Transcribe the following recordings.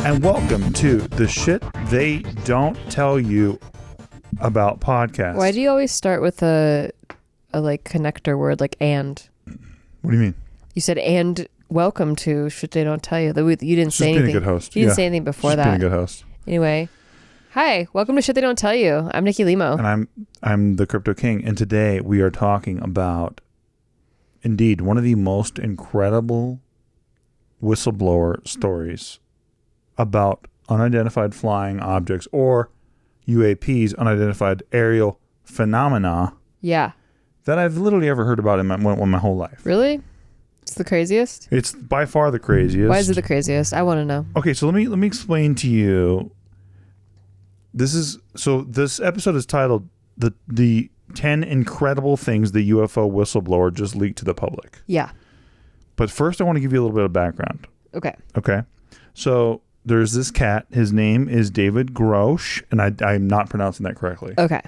and welcome to the Shit They Don't Tell You About podcast. Why do you always start with a like connector word like and? What do you mean? You said and welcome to Shit They Don't Tell You. You didn't say Just anything. being a good host. You didn't say anything before that. Being a good host. Anyway, hi, welcome to Shit They Don't Tell You. I'm Nikki Limo. And I'm the Crypto King, and today we are talking about, indeed, one of the most incredible whistleblower stories about unidentified flying objects, or UAPs, unidentified aerial phenomena. Yeah. That I've literally ever heard about in my whole life. Really? It's the craziest? It's by far the craziest. Why is it the craziest? I want to know. Okay, so let me explain to you. This episode is titled the 10 incredible things the UFO whistleblower just leaked to the public. Yeah. But first I want to give you a little bit of background. Okay. So there's this cat. His name is David Grousch, and I'm not pronouncing that correctly. Okay.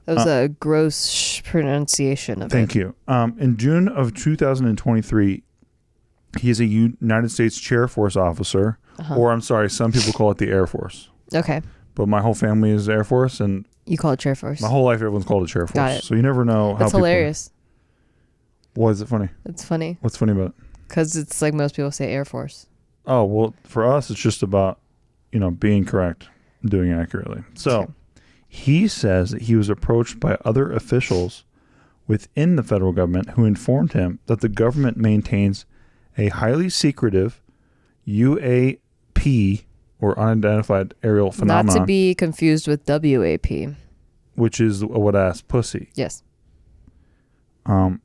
That was a gross pronunciation of Thank you. In June of 2023, he is a United States Chair Force officer, or I'm sorry, some people call it the Air Force. Okay. But my whole family is Air Force, and you call it Chair Force. My whole life, everyone's called it Chair Force. Got it. So you never know how. That's hilarious. Why is it funny? It's funny. What's funny about it? Because it's like most people say Air Force. Oh, well, for us, it's just about, being correct, doing it accurately. So Okay. He says that he was approached by other officials within the federal government who informed him that the government maintains a highly secretive UAP, or unidentified aerial phenomenon. Not to be confused with WAP. Which is a wet-ass pussy. Yes. No,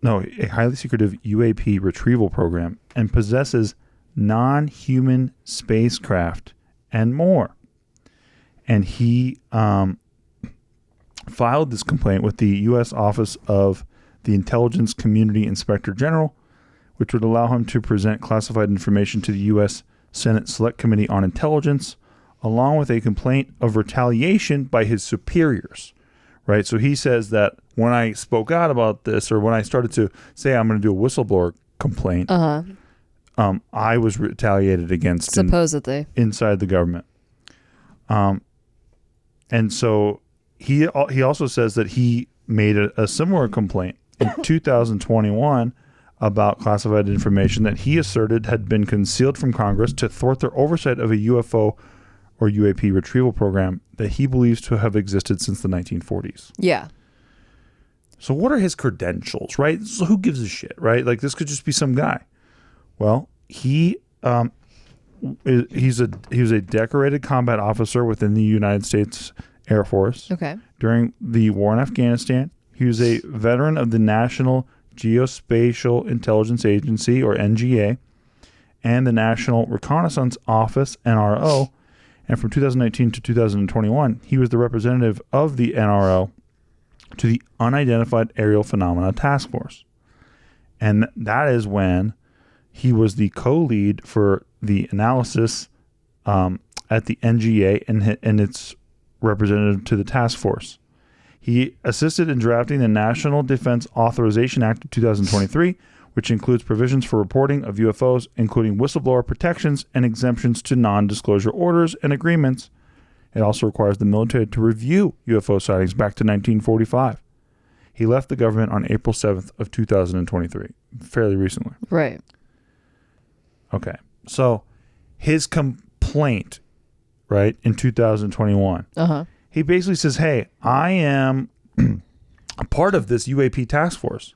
a highly secretive UAP retrieval program, and possesses non-human spacecraft and more. And he filed this complaint with the U.S. Office of the Intelligence Community Inspector General, which would allow him to present classified information to the U.S. Senate Select Committee on Intelligence, along with a complaint of retaliation by his superiors. Right? So he says that when I spoke out about this, or when I started to say I'm going to do a whistleblower complaint, I was retaliated against supposedly inside the government. And so he also says that he made a similar complaint in 2021 about classified information that he asserted had been concealed from Congress to thwart their oversight of a UFO or UAP retrieval program that he believes to have existed since the 1940s. Yeah. So what are his credentials, right? So who gives a shit, right? Like, this could just be some guy. Well, he was a decorated combat officer within the United States Air Force. Okay. During the war in Afghanistan. He was a veteran of the National Geospatial Intelligence Agency, or NGA, and the National Reconnaissance Office, NRO. And from 2019 to 2021, he was the representative of the NRO to the Unidentified Aerial Phenomena Task Force. And that is when he was the co-lead for the analysis at the NGA and its representative to the task force. He assisted in drafting the National Defense Authorization Act of 2023, which includes provisions for reporting of UFOs, including whistleblower protections and exemptions to non-disclosure orders and agreements. It also requires the military to review UFO sightings back to 1945. He left the government on April 7th of 2023, fairly recently. Right. Okay. So his complaint, right, in 2021, he basically says, hey, I am a part of this UAP task force.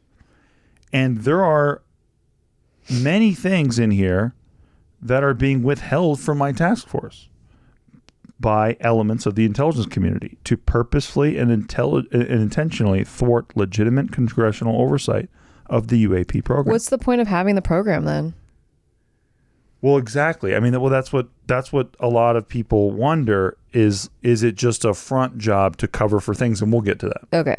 And there are many things in here that are being withheld from my task force by elements of the intelligence community to purposefully and intentionally thwart legitimate congressional oversight of the UAP program. What's the point of having the program then? Well, exactly. I mean, that's what a lot of people wonder is it just a front job to cover for things? And we'll get to that. Okay.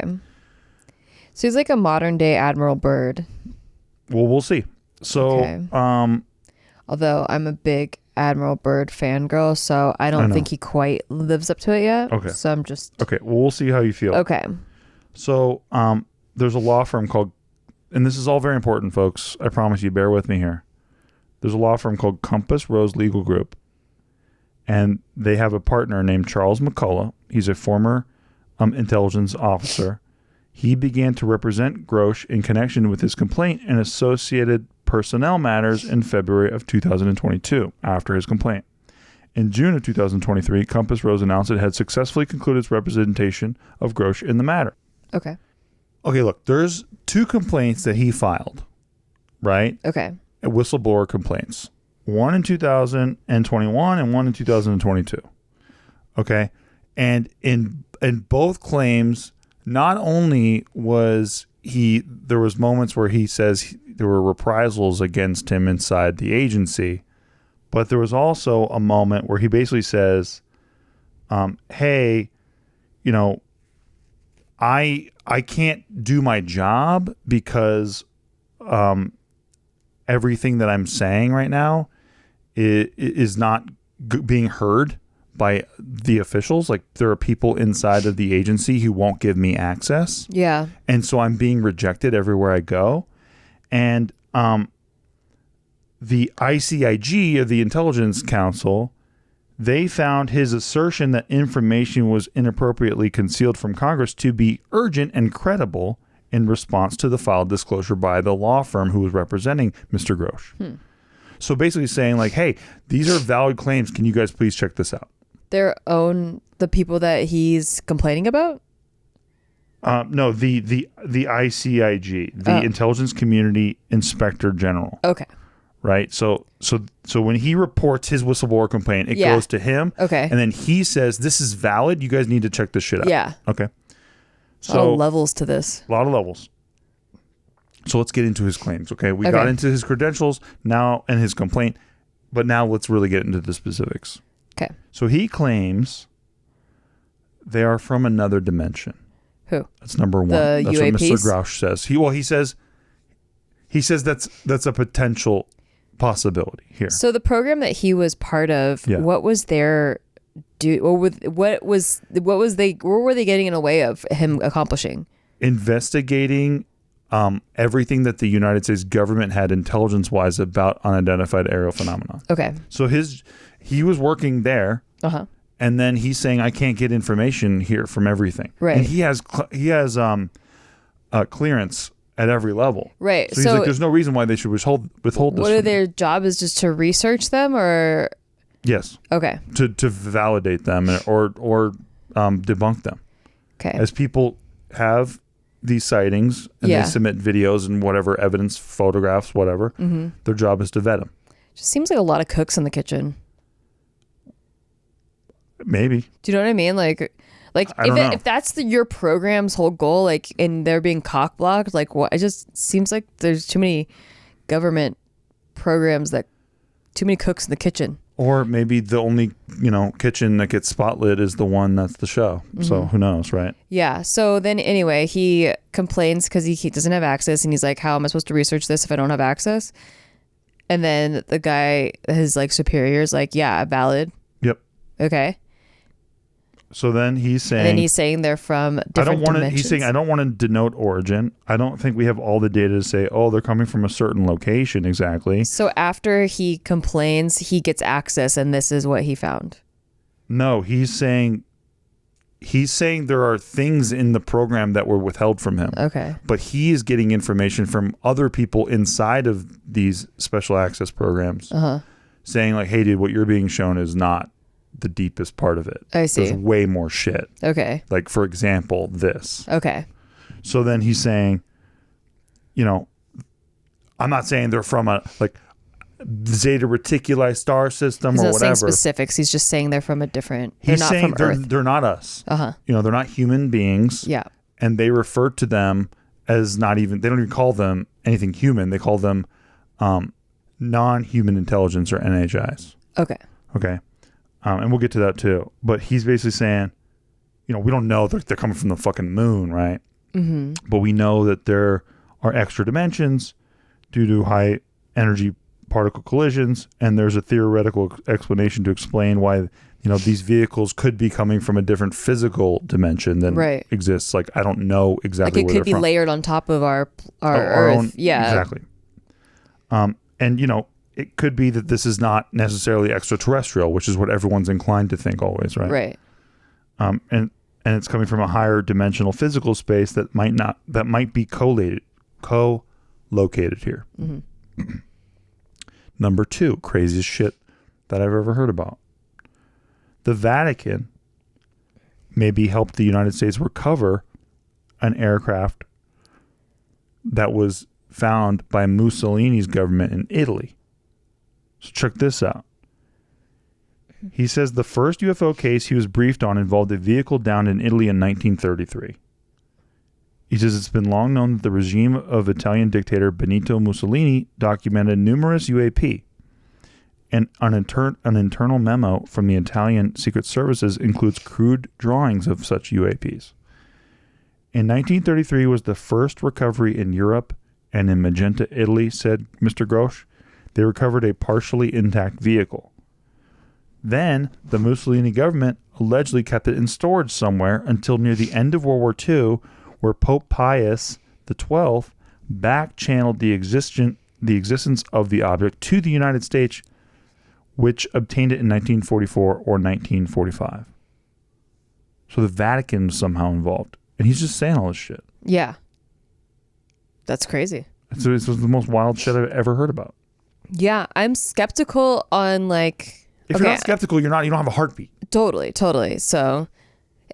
So he's like a modern day Admiral Byrd. Well, we'll see. So, okay. Although I'm a big Admiral Byrd fangirl, so I don't think he quite lives up to it yet. Okay. So I'm just... Okay. Well, we'll see how you feel. Okay. So there's a law firm called, and this is all very important, folks. I promise you, bear with me here. There's a law firm called Compass Rose Legal Group, and they have a partner named Charles McCullough. He's a former intelligence officer. He began to represent Grousch in connection with his complaint and associated personnel matters in February of 2022 after his complaint. In June of 2023, Compass Rose announced it had successfully concluded its representation of Grousch in the matter. Okay. Okay, look, there's 2 complaints that he filed, right? Okay. Whistleblower complaints. One in 2021 and one in 2022. Okay? And in both claims, not only was there was moments where he says there were reprisals against him inside the agency, but there was also a moment where he basically says, hey, you know, I can't do my job because everything that I'm saying right now is not being heard by the officials. Like, there are people inside of the agency who won't give me access. Yeah. And so I'm being rejected everywhere I go. And the ICIG, or the Intelligence Council, they found his assertion that information was inappropriately concealed from Congress to be urgent and credible in response to the filed disclosure by the law firm who was representing Mr. Grousch. So basically saying, like, hey, these are valid claims. Can you guys please check this out? The people that he's complaining about? No, the ICIG, the Intelligence Community Inspector General. Okay. Right. So when he reports his whistleblower complaint, it goes to him. Okay. And then he says, this is valid. You guys need to check this shit out. Yeah. Okay. So, a lot of levels to this. A lot of levels. So let's get into his claims. Okay. We got into his credentials now and his complaint, but now let's really get into the specifics. Okay. So he claims they are from another dimension. Who? That's number one. The That's UAPs? what Mr. Grousch says. He says that's a potential possibility here. So the program that he was part of, what was their what were they getting in the way of him accomplishing? Investigating everything that the United States government had intelligence-wise about unidentified aerial phenomena. Okay. So he was working there. Uh-huh. And then he's saying, I can't get information here from everything. Right. And he has clearance at every level. Right. So he's like, there's no reason why they should withhold this. What are their job is just to research them, or? Yes. Okay. To validate them or debunk them. Okay. As people have these sightings and they submit videos and whatever evidence, photographs, whatever, their job is to vet them. Just seems like a lot of cooks in the kitchen. Maybe. Do you know what I mean? Like if that's your program's whole goal, like, and they're being cock blocked, like, what? It just seems like there's too many government programs too many cooks in the kitchen. Or maybe the only, kitchen that gets spotlit is the one that's the show. So who knows, right? Yeah. So then anyway, he complains because he doesn't have access, and he's like, how am I supposed to research this if I don't have access? And then the guy, his superior, is like, yeah, valid. Yep. Okay. So then he's saying, they're from different dimensions. He's saying, I don't want to denote origin. I don't think we have all the data to say, oh, they're coming from a certain location exactly. So after he complains, he gets access, and this is what he found. No, he's saying there are things in the program that were withheld from him. Okay. But he is getting information from other people inside of these special access programs saying, like, hey, dude, what you're being shown is not the deepest part of it. I see. There's way more shit. Okay. Like, for example, this. Okay. So then he's saying, I'm not saying they're from a Zeta Reticuli star system or whatever. He's not saying specifics. He's just saying they're from a different. He's saying they're not us. They're not human beings. Yeah. And they refer to them as they don't even call them anything human. They call them non-human intelligence, or NHIs. Okay. Okay. And we'll get to that too. But he's basically saying, we don't know they're coming from the fucking moon, right? Mm-hmm. But we know that there are extra dimensions due to high energy particle collisions, and there's a theoretical explanation to explain why these vehicles could be coming from a different physical dimension than exists. Like, I don't know exactly where they're from. It could be layered on top of our Earth. Own, yeah, exactly. And it could be that this is not necessarily extraterrestrial, which is what everyone's inclined to think always, right? Right. And it's coming from a higher dimensional physical space that might be co-located here. Mm-hmm. Number 2, craziest shit that I've ever heard about. The Vatican maybe helped the United States recover an aircraft that was found by Mussolini's government in Italy. So check this out. He says the first UFO case he was briefed on involved a vehicle downed in Italy in 1933. He says it's been long known that the regime of Italian dictator Benito Mussolini documented numerous UAP. And an internal memo from the Italian Secret Services includes crude drawings of such UAPs. In 1933 was the first recovery in Europe and in Magenta, Italy, said Mr. Grousch. They recovered a partially intact vehicle. Then, the Mussolini government allegedly kept it in storage somewhere until near the end of World War II, where Pope Pius XII back-channeled the existence of the object to the United States, which obtained it in 1944 or 1945. So the Vatican is somehow involved. And he's just saying all this shit. Yeah. That's crazy. So it's the most wild shit I've ever heard about. Yeah, I'm skeptical on like... If you're not skeptical, you don't have a heartbeat. Totally. So,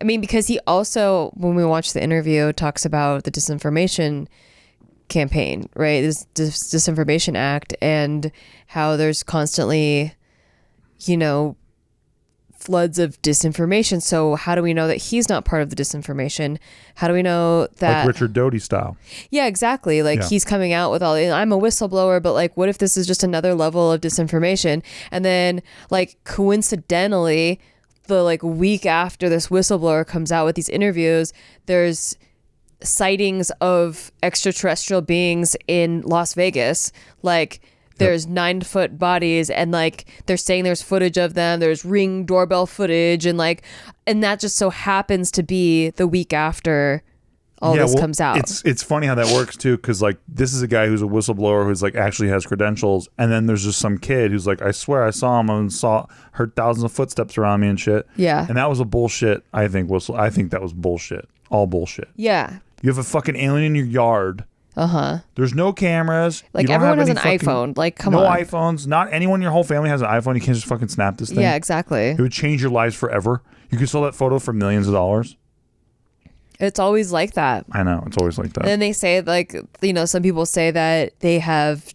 I mean, because he also, when we watch the interview, talks about the disinformation campaign, right? This disinformation act, and how there's constantly, floods of disinformation. So how do we know that he's not part of the disinformation? How do we know that... Like Richard Doty style. Yeah, exactly. He's coming out with I'm a whistleblower, but like, what if this is just another level of disinformation? And then like coincidentally, the week after this whistleblower comes out with these interviews, there's sightings of extraterrestrial beings in Las Vegas. There's 9-foot bodies, and they're saying there's footage of them. There's Ring doorbell footage, and that just so happens to be the week after all this comes out. It's funny how that works too, because this is a guy who's a whistleblower who's actually has credentials, and then there's just some kid who's I swear I saw him and heard thousands of footsteps around me and shit. Yeah, and that was a bullshit. I think that was bullshit. All bullshit. Yeah, you have a fucking alien in your yard. There's no cameras. Everyone has an iPhone. Come on. No iPhones. Not anyone in your whole family has an iPhone. You can't just fucking snap this thing. Yeah, exactly. It would change your lives forever. You could sell that photo for millions of dollars. It's always like that. I know. It's always like that. And then they say some people say that they have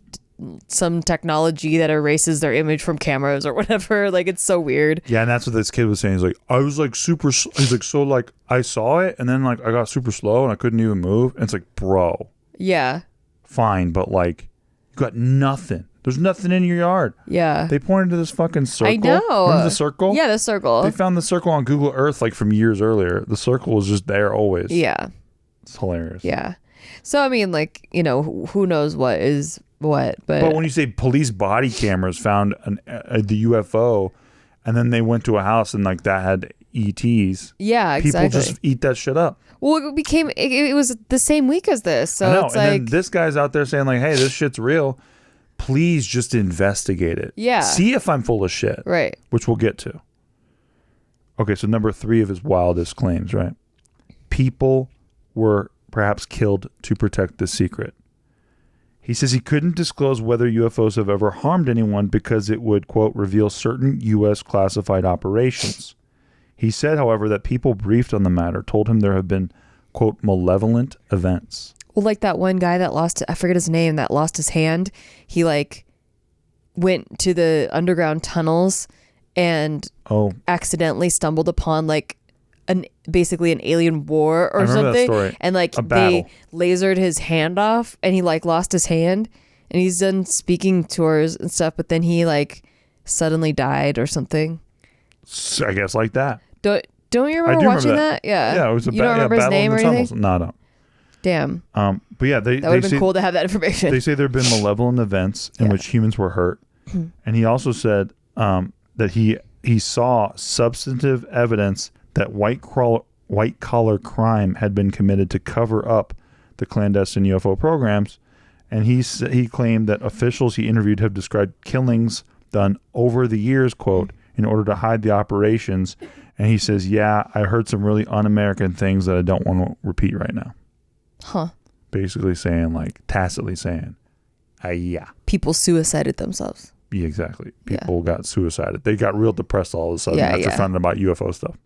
some technology that erases their image from cameras or whatever. It's so weird. Yeah, and that's what this kid was saying. He's I was super. He's I saw it, and then I got super slow and I couldn't even move. And it's bro. Yeah. Fine, but you got nothing. There's nothing in your yard. Yeah. They pointed to this fucking circle. I know. Remember the circle? Yeah, the circle. They found the circle on Google Earth from years earlier. The circle was just there always. Yeah. It's hilarious. Yeah. So I mean, who knows what is what, but when you say police body cameras found the UFO, and then they went to a house and that had ETs. Yeah, exactly. People just eat that shit up. Well, it was the same week as this. So I know. It's and then this guy's out there saying hey, this shit's real. Please just investigate it. Yeah. See if I'm full of shit. Right. Which we'll get to. Okay, so number 3 of his wildest claims, right? People were perhaps killed to protect the secret. He says he couldn't disclose whether UFOs have ever harmed anyone because it would, quote, reveal certain U.S. classified operations. He said, however, that people briefed on the matter told him there have been, quote, malevolent events. Well, that one guy that I forget his name, that lost his hand. He went to the underground tunnels and accidentally stumbled upon basically an alien war or something. That story. And they lasered his hand off, and he lost his hand, and he's done speaking tours and stuff, but then he suddenly died or something. I guess like that. Don't you remember watching that? Yeah. Yeah, it was you don't remember his name or anything? No, I don't. Damn. But yeah, that would have been cool to have that information. They say there have been malevolent events in which humans were hurt, and he also said that he saw substantive evidence that white collar crime had been committed to cover up the clandestine UFO programs, And he claimed that officials he interviewed have described killings done over the years, quote, in order to hide the operations. And he says, yeah, I heard some really un-American things that I don't want to repeat right now. Huh. Basically saying, like, tacitly saying, yeah. People suicided themselves. Yeah, exactly. People got suicided. They got real depressed all of a sudden after finding about UFO stuff.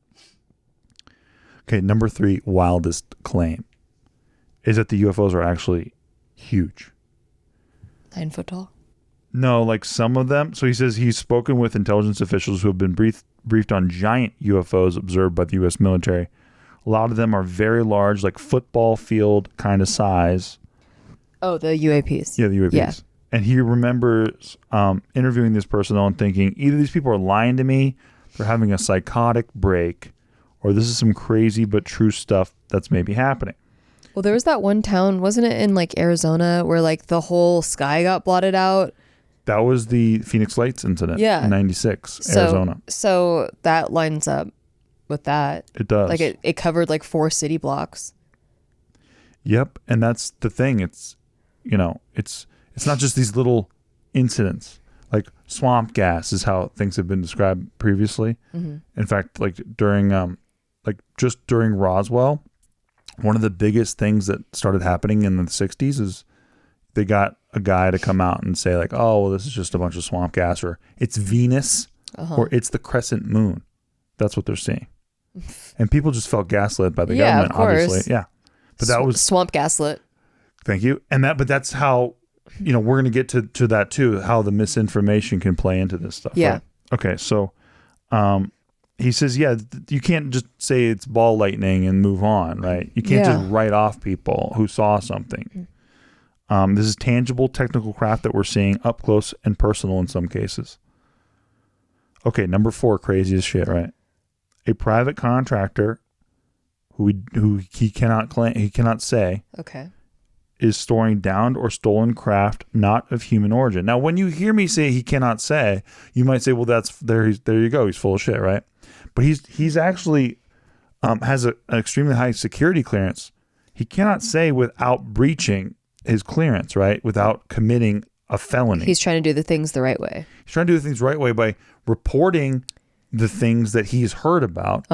Okay, number 3, wildest claim is that the UFOs are actually huge. 9 foot tall? No, like some of them. So he says he's spoken with intelligence officials who have been briefed on giant UFOs observed by the U.S. military. A lot of them are very large, like football field kind of size. Oh, the UAPs. Yeah, the UAPs. Yeah. And he remembers interviewing this person and thinking, either these people are lying to me, they're having a psychotic break, or this is some crazy but true stuff that's maybe happening. Well, there was that one town, wasn't it in like Arizona, where like the whole sky got blotted out? That was the Phoenix Lights incident in 96, Arizona. So that lines up with that. It does. Like it covered like 4 city blocks. Yep. And that's the thing. It's, you know, it's not just these little incidents. Like swamp gas is how things have been described previously. Mm-hmm. In fact, like during Roswell, one of the biggest things that started happening in the 60s is they got a guy to come out and say like, oh, well, this is just a bunch of swamp gas, or it's Venus, or it's the crescent moon. That's what they're seeing. And people just felt gaslit by the government, of course. Obviously. Yeah. But that was swamp gaslit. Thank you. But that's how, you know, we're going to get to that too, how the misinformation can play into this stuff. Yeah. Right? Okay. So, he says, you can't just say it's ball lightning and move on, right? You can't just write off people who saw something. This is tangible technical craft that we're seeing up close and personal in some cases. Okay, number 4, craziest shit, right? A private contractor who he cannot say, is storing downed or stolen craft not of human origin. Now, when you hear me say he cannot say, you might say, well, there you go, he's full of shit, right? But he's actually has an extremely high security clearance. He cannot say without breaching his clearance, right? Without committing a felony. He's trying to do the things the right way. He's trying to do the things the right way by reporting the things that he's heard about,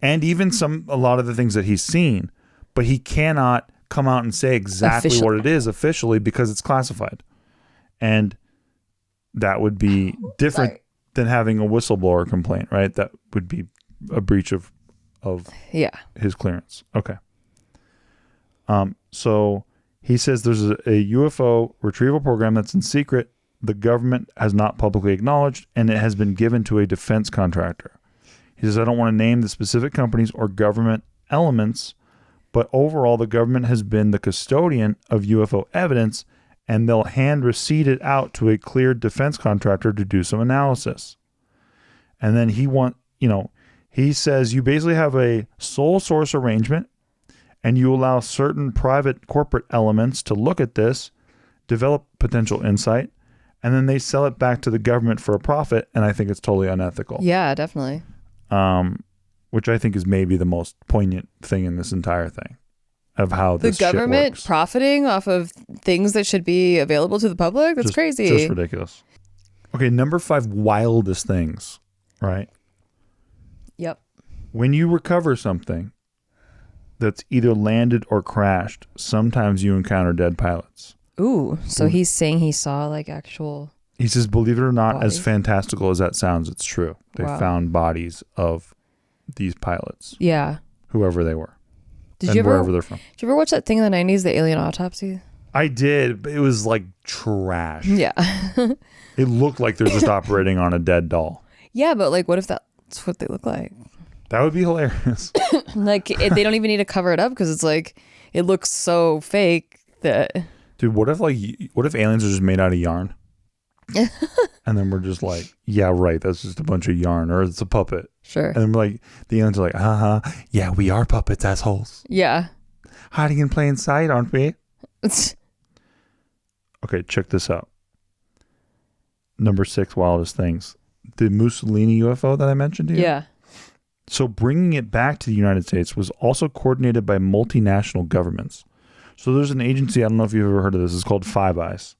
and even a lot of the things that he's seen. But he cannot come out and say exactly what it is officially because it's classified, and that would be different than having a whistleblower complaint, right? That would be a breach of his clearance. Okay. So he says there's a UFO retrieval program that's in secret. The government has not publicly acknowledged, and it has been given to a defense contractor. He says, I don't want to name the specific companies or government elements, but overall, the government has been the custodian of UFO evidence, and they'll hand receipt it out to a cleared defense contractor to do some analysis. And then he says you basically have a sole source arrangement, and you allow certain private corporate elements to look at this, develop potential insight, and then they sell it back to the government for a profit. And I think it's totally unethical. Yeah, definitely. Which I think is maybe the most poignant thing in this entire thing of how this shit government works. Profiting off of things that should be available to the public. That's crazy. Just ridiculous. Okay. Number 5, wildest things, right? Yep. When you recover something that's either landed or crashed, sometimes you encounter dead pilots. Ooh, so he's saying he saw like actual... He says, believe it or not, as fantastical as that sounds, it's true. They found bodies of these pilots. Yeah. Whoever they were. Wherever they're from. Did you ever watch that thing in the 90s, the Alien Autopsy? I did, but it was like trash. Yeah. It looked like they're just operating on a dead doll. Yeah, but like what if that's what they look like? That would be hilarious. They don't even need to cover it up because it's like it looks so fake that... Dude, what if aliens are just made out of yarn? And then we're just like, yeah, right, that's just a bunch of yarn, or it's a puppet. Sure. And then we're like, the aliens are like, yeah, we are puppets, assholes. Yeah. Hiding in plain sight, aren't we? Okay, check this out. Number 6, wildest things. The Mussolini UFO that I mentioned to you? Yeah. So bringing it back to the United States was also coordinated by multinational governments. So there's an agency, I don't know if you've ever heard of this. It's called Five Eyes.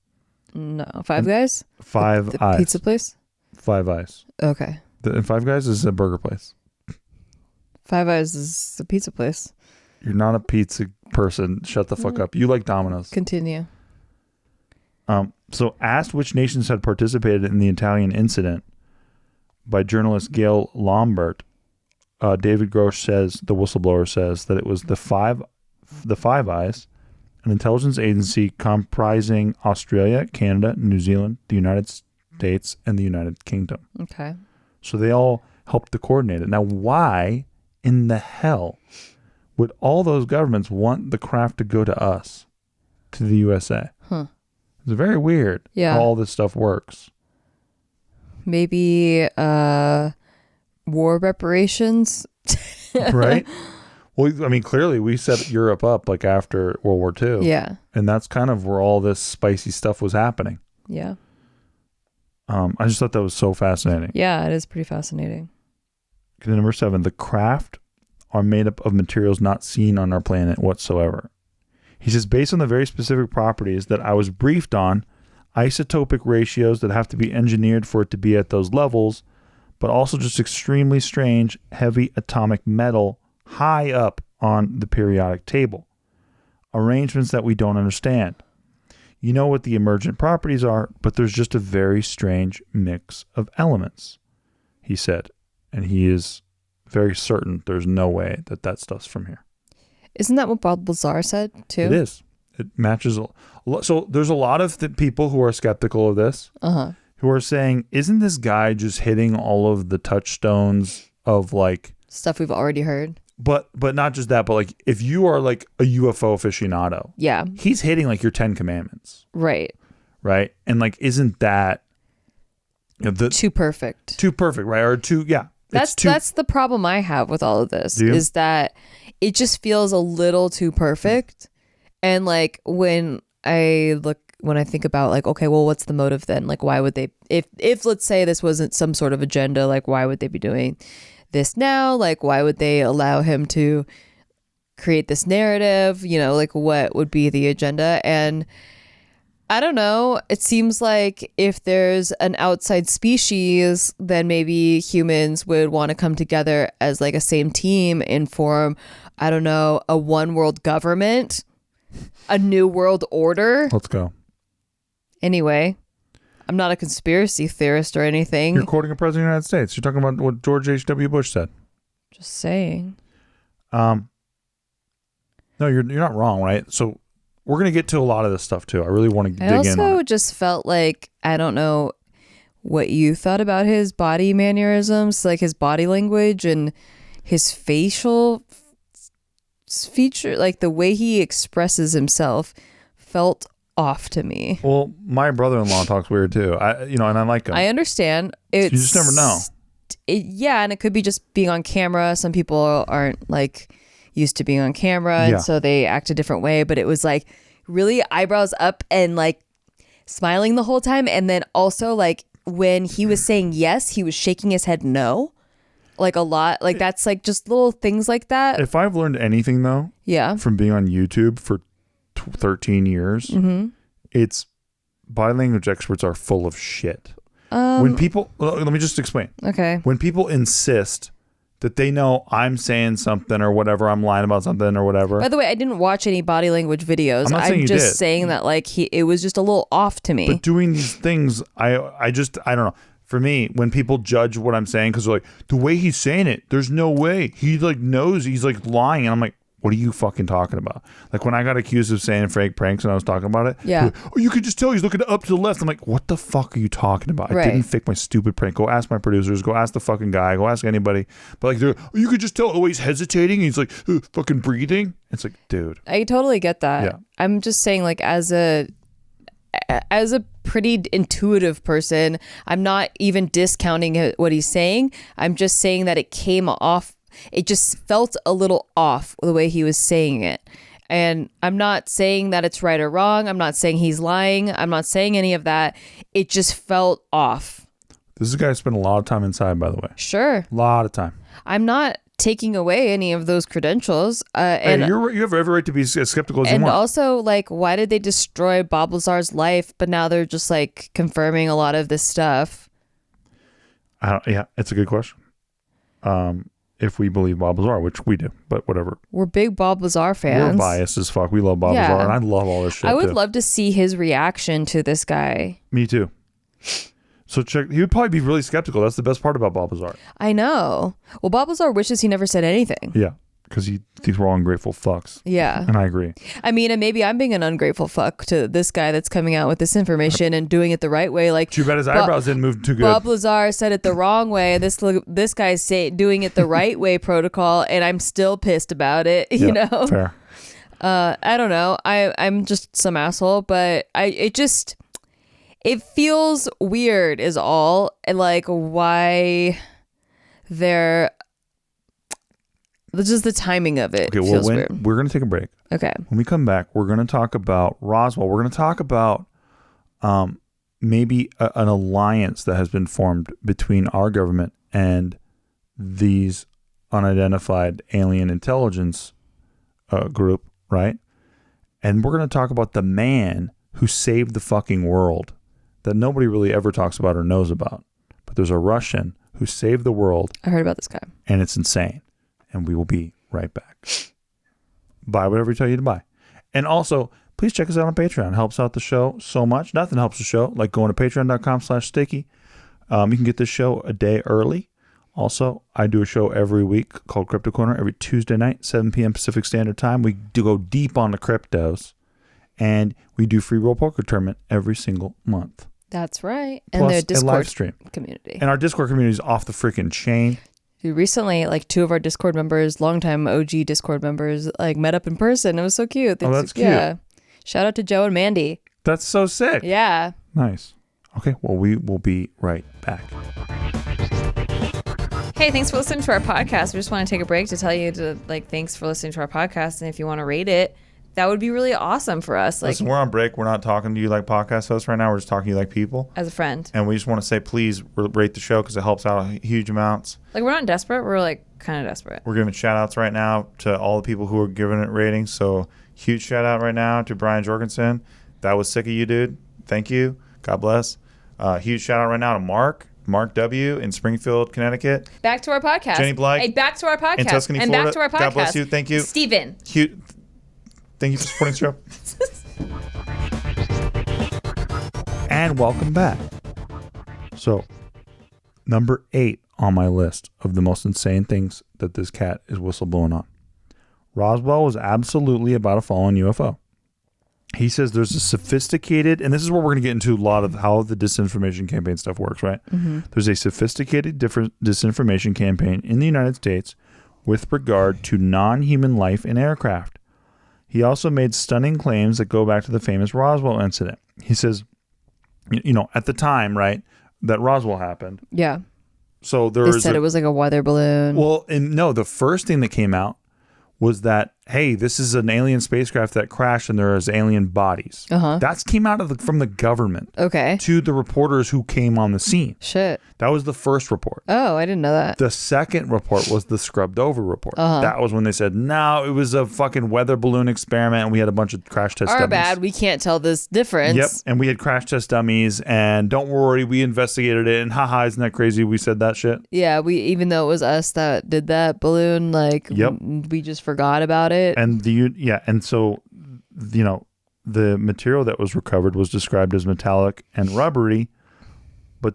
No. Five Guys? Five the Eyes. Pizza place? Five Eyes. Okay. And Five Guys is a burger place. Five Eyes is the pizza place. You're not a pizza person. Shut the fuck up. You like Domino's. Continue. So asked which nations had participated in the Italian incident by journalist Gail Lambert, David Grousch says, the whistleblower says, that it was the Five Eyes, an intelligence agency comprising Australia, Canada, New Zealand, the United States, and the United Kingdom. Okay. So they all helped to coordinate it. Now, why in the hell would all those governments want the craft to go to us, to the USA? It's very weird how all this stuff works. Maybe war reparations. Right? Well, I mean, clearly we set Europe up like after World War II. Yeah. And that's kind of where all this spicy stuff was happening. Yeah. I just thought that was so fascinating. Yeah, it is pretty fascinating. Okay, number 7, the craft are made up of materials not seen on our planet whatsoever. He says, based on the very specific properties that I was briefed on, isotopic ratios that have to be engineered for it to be at those levels, but also just extremely strange, heavy atomic metal high up on the periodic table. Arrangements that we don't understand. You know what the emergent properties are, but there's just a very strange mix of elements, he said. And he is very certain there's no way that stuff's from here. Isn't that what Bob Lazar said, too? It is. It matches. So there's a lot of people who are skeptical of this, who are saying, isn't this guy just hitting all of the touchstones of like... stuff we've already heard? But not just that, but like if you are like a UFO aficionado, yeah, he's hitting like your 10 commandments. Right. Right. And like, isn't that... too perfect. Too perfect, right? Or too, yeah. That's the problem I have with all of this, is that it just feels a little too perfect. And like when I think about like, okay, well, what's the motive then? Like, why would they, if let's say this wasn't some sort of agenda, like why would they be doing this now? Like, why would they allow him to create this narrative? You know, like what would be the agenda? And I don't know. It seems like if there's an outside species, then maybe humans would want to come together as like a same team and form, I don't know, a one world government, a new world order. Let's go. Anyway, I'm not a conspiracy theorist or anything. You're quoting a president of the United States. You're talking about what George H.W. Bush said. Just saying. No, you're not wrong, right? So we're going to get to a lot of this stuff too. I really want to dig in on it. I also just felt like, I don't know what you thought about his body mannerisms, like his body language and his facial feature, like the way he expresses himself felt off to me. Well, my brother-in-law talks weird too. And I like him. I understand. You just never know. Yeah, and it could be just being on camera. Some people aren't like used to being on camera, and so they act a different way. But it was like really eyebrows up and like smiling the whole time. And then also like when he was saying yes, he was shaking his head no, like a lot. Like that's like just little things like that. If I've learned anything though, from being on YouTube for 13 years, it's body language experts are full of shit. When people, let me just explain. Okay. When people insist that they know I'm saying something or whatever, I'm lying about something or whatever. By the way, I didn't watch any body language videos. I'm just saying that like it was just a little off to me. But doing these things, I don't know. For me, when people judge what I'm saying, because they're like, the way he's saying it, there's no way. He like knows he's like lying. And I'm like, what are you fucking talking about? Like when I got accused of saying fake pranks and I was talking about it. Yeah. Like, oh, you could just tell he's looking up to the left. I'm like, what the fuck are you talking about? I didn't fake my stupid prank. Go ask my producers. Go ask the fucking guy. Go ask anybody. But like, you could just tell, oh, he's hesitating. He's like fucking breathing. It's like, dude. I totally get that. Yeah. I'm just saying like as a pretty intuitive person, I'm not even discounting what he's saying. I'm just saying that it came off. It just felt a little off the way he was saying it. And I'm not saying that it's right or wrong. I'm not saying he's lying. I'm not saying any of that. It just felt off. This is a guy who spent a lot of time inside, by the way. Sure. A lot of time. I'm not taking away any of those credentials. And you have every right to be as skeptical as you want. And also, like, why did they destroy Bob Lazar's life, but now they're just like confirming a lot of this stuff? Yeah, it's a good question. If we believe Bob Lazar, which we do, but whatever. We're big Bob Lazar fans. We're biased as fuck. We love Bob Lazar, and I love all this shit. I would love to see his reaction to this guy. Me too. So he would probably be really skeptical. That's the best part about Bob Lazar. I know. Well, Bob Lazar wishes he never said anything. Yeah, because he thinks we're all ungrateful fucks. Yeah. And I agree. I mean, and maybe I'm being an ungrateful fuck to this guy that's coming out with this information and doing it the right way. Like, too bad his eyebrows didn't move too good. Bob Lazar said it the wrong way. This guy's doing it the right way protocol, and I'm still pissed about it. You know. Fair. I don't know. I'm just some asshole, but it feels weird is all. And like, why just the timing of it feels weird. We're going to take a break. Okay. When we come back, we're going to talk about Roswell. We're going to talk about maybe an alliance that has been formed between our government and these unidentified alien intelligence group, right? And we're going to talk about the man who saved the fucking world that nobody really ever talks about or knows about. But there's a Russian who saved the world. I heard about this guy. And it's insane. And we will be right back. Buy whatever we tell you to buy. And also, please check us out on Patreon. It helps out the show so much. Nothing helps the show like going to patreon.com/sticky. You can get this show a day early. Also, I do a show every week called Crypto Corner every Tuesday night, 7 p.m. Pacific Standard Time. We do go deep on the cryptos. And we do free roll poker tournament every single month. That's right. And the Discord live stream community. And our Discord community is off the freaking chain. Dude, recently, like 2 of our Discord members, longtime OG Discord members, like met up in person. It was so cute. That's cute. Yeah. Shout out to Joe and Mandy. That's so sick. Yeah. Nice. Okay, well, we will be right back. Hey, thanks for listening to our podcast. We just want to take a break to tell you thanks for listening to our podcast. And if you want to rate it, that would be really awesome for us. Listen, we're on break. We're not talking to you like podcast hosts right now. We're just talking to you like people. As a friend. And we just want to say, please rate the show because it helps out huge amounts. Like, we're not desperate. We're like kind of desperate. We're giving shout outs right now to all the people who are giving it ratings. So huge shout out right now to Brian Jorgensen. That was sick of you, dude. Thank you. God bless. Huge shout out right now to Mark W. in Springfield, Connecticut. Back to our podcast. Jenny Blythe. Hey, back to our podcast. In Tuscany, and Florida. Back to our podcast. God bless you. Thank you. Steven. Thank you for supporting the show. And welcome back. So, number 8 on my list of the most insane things that this cat is whistleblowing on. Roswell was absolutely about a fallen UFO. He says there's a sophisticated, and this is where we're going to get into a lot of how the disinformation campaign stuff works, right? Mm-hmm. There's a sophisticated disinformation campaign in the United States with regard to non-human life in aircraft. He also made stunning claims that go back to the famous Roswell incident. He says, at the time, right, that Roswell happened. Yeah. So they said it was like a weather balloon. Well, and no, the first thing that came out was that, hey, this is an alien spacecraft that crashed and there is alien bodies. Uh-huh. That came out from the government. Okay. To the reporters who came on the scene. Shit. That was the first report. Oh, I didn't know that. The second report was the scrubbed over report. Uh-huh. That was when they said, no, it was a fucking weather balloon experiment and we had a bunch of crash test dummies. Our bad. We can't tell this difference. Yep. And we had crash test dummies and don't worry, we investigated it and haha, isn't that crazy? We said that shit. Yeah. Even though it was us that did that balloon, yep. We just forgot about it. And and so, the material that was recovered was described as metallic and rubbery, but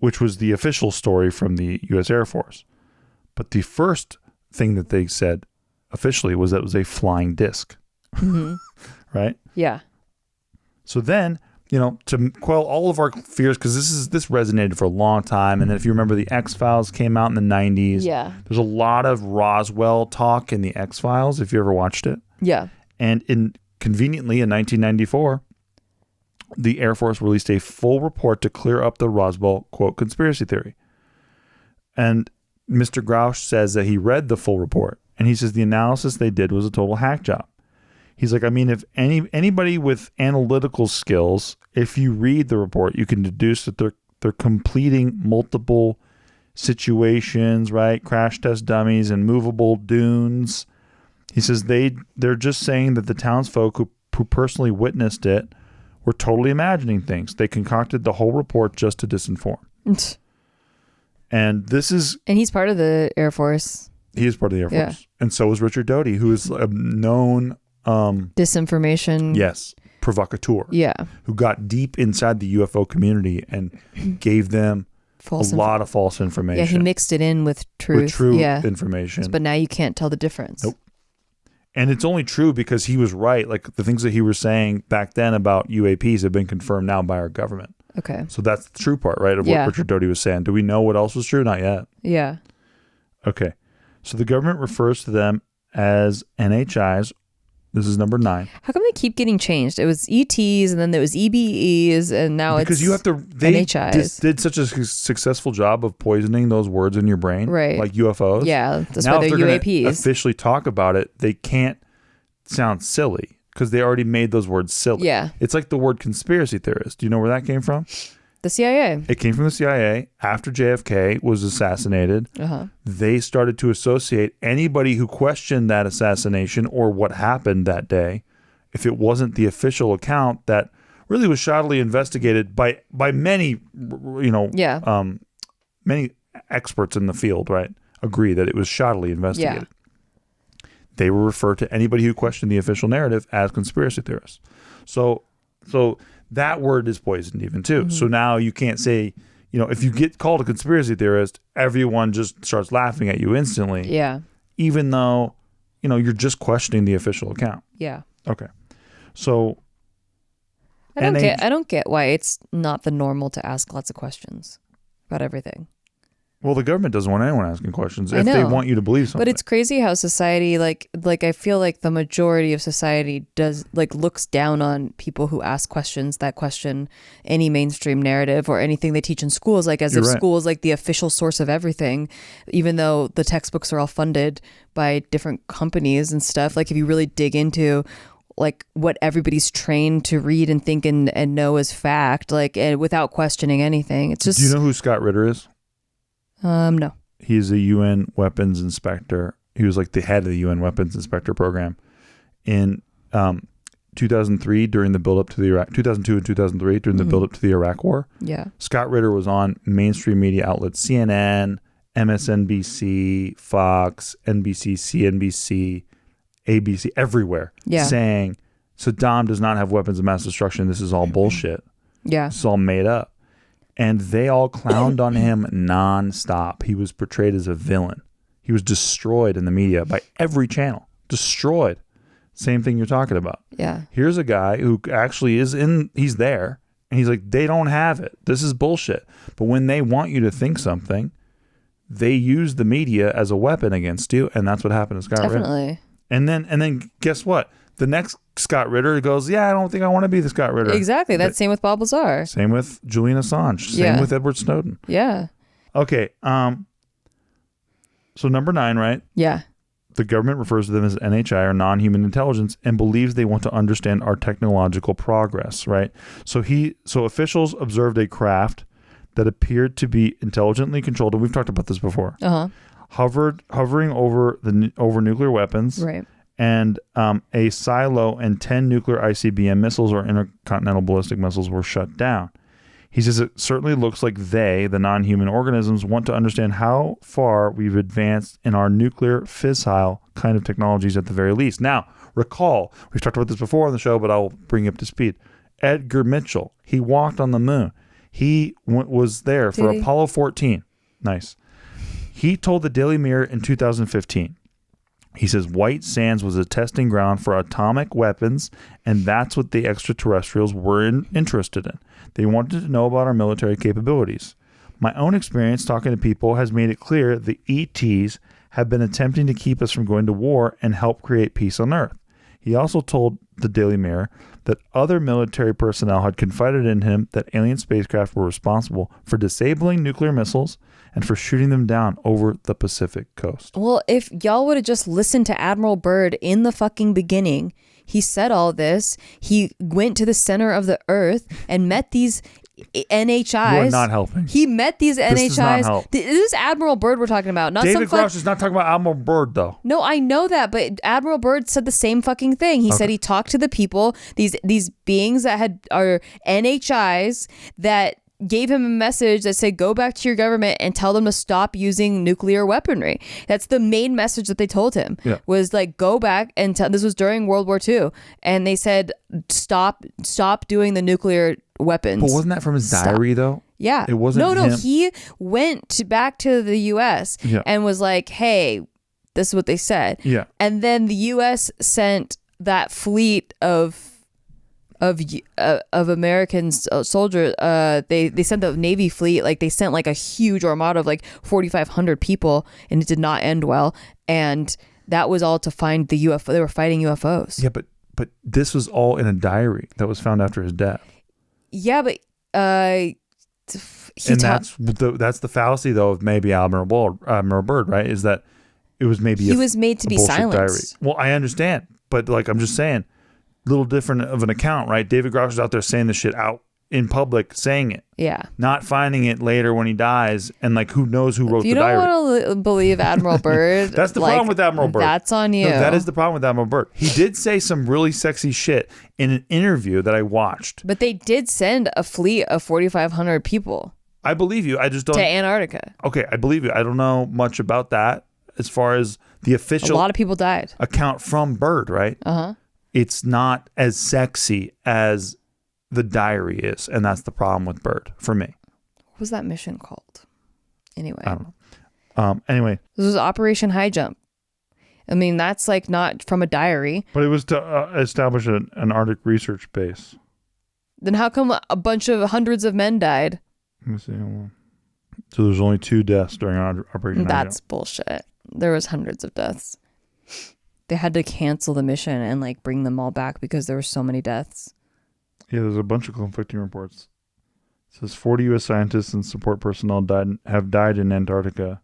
which was the official story from the U.S. Air Force. But the first thing that they said officially was that it was a flying disc. Mm-hmm. Right? Yeah. So then, to quell all of our fears, because this resonated for a long time. And then if you remember, the X-Files came out in the 90s. Yeah. There's a lot of Roswell talk in the X-Files, if you ever watched it. Yeah. And conveniently in 1994, the Air Force released a full report to clear up the Roswell, quote, conspiracy theory. And Mr. Grousch says that he read the full report. And he says the analysis they did was a total hack job. He's like, I mean, if anybody with analytical skills, if you read the report, you can deduce that they're completing multiple situations, right? Crash test dummies and movable dunes. He says they're just saying that the townsfolk who personally witnessed it were totally imagining things. They concocted the whole report just to disinform. And he's part of the Air Force. He is part of the Air Force. And so is Richard Doty, who is a known disinformation. Yes. Provocateur. Yeah. Who got deep inside the UFO community and gave them lot of false information. Yeah, he mixed it in with truth. With true information. But now you can't tell the difference. Nope. And it's only true because he was right. Like the things that he was saying back then about UAPs have been confirmed now by our government. Okay. So that's the true part, right, of what Richard Doty was saying. Do we know what else was true? Not yet. Yeah. Okay. So the government refers to them as NHIs. This is number 9. How come they keep getting changed? It was ETs, and then there was EBEs, and now because it's they NHIs. did such a successful job of poisoning those words in your brain, right? Like UFOs. Yeah, that's now why they're UAPs. Officially talk about it, they can't sound silly because they already made those words silly. Yeah, it's like the word conspiracy theorist. Do you know where that came from? The CIA. It came from the CIA after JFK was assassinated. They started to associate anybody who questioned that assassination or what happened that day, if it wasn't the official account that really was shoddily investigated by many, many experts in the field, right? Agree that it was shoddily investigated. Yeah. They were referred to anybody who questioned the official narrative as conspiracy theorists. So that word is poisoned even too. Mm-hmm. So now you can't say, if you get called a conspiracy theorist, everyone just starts laughing at you instantly. Yeah. Even though, you're just questioning the official account. Yeah. Okay. So I don't get why it's not the normal to ask lots of questions about everything. Well, the government doesn't want anyone asking questions if they want you to believe something. But it's crazy how society, like I feel like the majority of society looks down on people who ask questions that question any mainstream narrative or anything they teach in schools, like as if school is like the official source of everything, even though the textbooks are all funded by different companies and stuff. Like if you really dig into like what everybody's trained to read and think and know as fact, like and without questioning anything, it's just. Do you know who Scott Ritter is? No. He's a UN weapons inspector. He was like the head of the UN weapons inspector program in 2003 during the build up to the Iraq, 2002 and 2003 during the build up to the Iraq War. Yeah. Scott Ritter was on mainstream media outlets, CNN, MSNBC, Fox, NBC, CNBC, ABC, everywhere, saying Saddam does not have weapons of mass destruction. This is all bullshit. Yeah. It's all made up. And they all clowned on him nonstop. He was portrayed as a villain. He was destroyed in the media by every channel. Destroyed. Same thing you're talking about. Yeah. Here's a guy who actually he's there, and he's like, they don't have it. This is bullshit. But when they want you to think something, they use the media as a weapon against you, and that's what happened to Scott Ritter. Definitely. And then guess what? The next Scott Ritter goes, I don't think I want to be the Scott Ritter. Exactly. That's same with Bob Lazar. Same with Julian Assange. Same with Edward Snowden. Yeah. Okay. So number 9, right? Yeah. The government refers to them as NHI or non-human intelligence and believes they want to understand our technological progress, right? So officials observed a craft that appeared to be intelligently controlled, and we've talked about this before. Hovering over nuclear weapons. Right. And a silo and 10 nuclear ICBM missiles or intercontinental ballistic missiles were shut down. He says it certainly looks like the non-human organisms, want to understand how far we've advanced in our nuclear fissile kind of technologies at the very least. Now, recall, we've talked about this before on the show, but I'll bring you up to speed. Edgar Mitchell, he walked on the moon. He was there for Apollo 14. Nice. He told the Daily Mirror in 2015, he says White Sands was a testing ground for atomic weapons, and that's what the extraterrestrials were interested in. They wanted to know about our military capabilities. My own experience talking to people has made it clear the ETs have been attempting to keep us from going to war and help create peace on Earth. He also told the Daily Mirror that other military personnel had confided in him that alien spacecraft were responsible for disabling nuclear missiles and for shooting them down over the Pacific coast. Well, if y'all would have just listened to Admiral Byrd in the fucking beginning, he said all this. He went to the center of the Earth and met these NHIs. You are not helping. He met these NHIs. This does not help. This is Admiral Byrd we're talking about. Not David Grousch is not talking about Admiral Byrd, though. No, I know that, but Admiral Byrd said the same fucking thing. He said he talked to the people, these beings that are NHIs that gave him a message that said, go back to your government and tell them to stop using nuclear weaponry. That's the main message that they told him, was like, go back and tell. This was during World War II. And they said, stop doing the nuclear weapons. But wasn't that from his diary, though? Yeah. It wasn't him. He went back to the U.S. and was like, hey, this is what they said. Yeah. And then the U.S. sent that fleet of American soldiers. They sent the Navy fleet, like they sent like a huge armada of like 4,500 people, and it did not end well. And that was all to find the UFO. They were fighting UFOs. Yeah, but this was all in a diary that was found after his death. Yeah, but that's the fallacy though of maybe Admiral Byrd, right? Is that it was maybe he was made to be silenced. Diary. Well, I understand, but like I'm just saying, little different of an account, right? David Grousch is out there saying this shit out in public, saying it. Yeah. Not finding it later when he dies, and like who knows who wrote the diary. You don't want to believe Admiral Byrd. That's the problem with Admiral Byrd. That's on you. No, that is the problem with Admiral Byrd. He did say some really sexy shit in an interview that I watched. But they did send a fleet of 4,500 people. I believe you. I just don't. To Antarctica. Okay, I believe you. I don't know much about that as far as the official. A lot of people died. Account from Byrd, right? Uh-huh. It's not as sexy as the diary is, and that's the problem with Byrd for me. What was that mission called? Anyway. I don't know. Anyway. This was Operation High Jump. I mean, that's like not from a diary. But it was to establish an Arctic research base. Then how come a bunch of hundreds of men died? Let me see. So there's only 2 deaths during Operation High Jump. That's bullshit. There was hundreds of deaths. They had to cancel the mission and like bring them all back because there were so many deaths. Yeah, there's a bunch of conflicting reports. It says 40 U.S. scientists and support personnel have died in Antarctica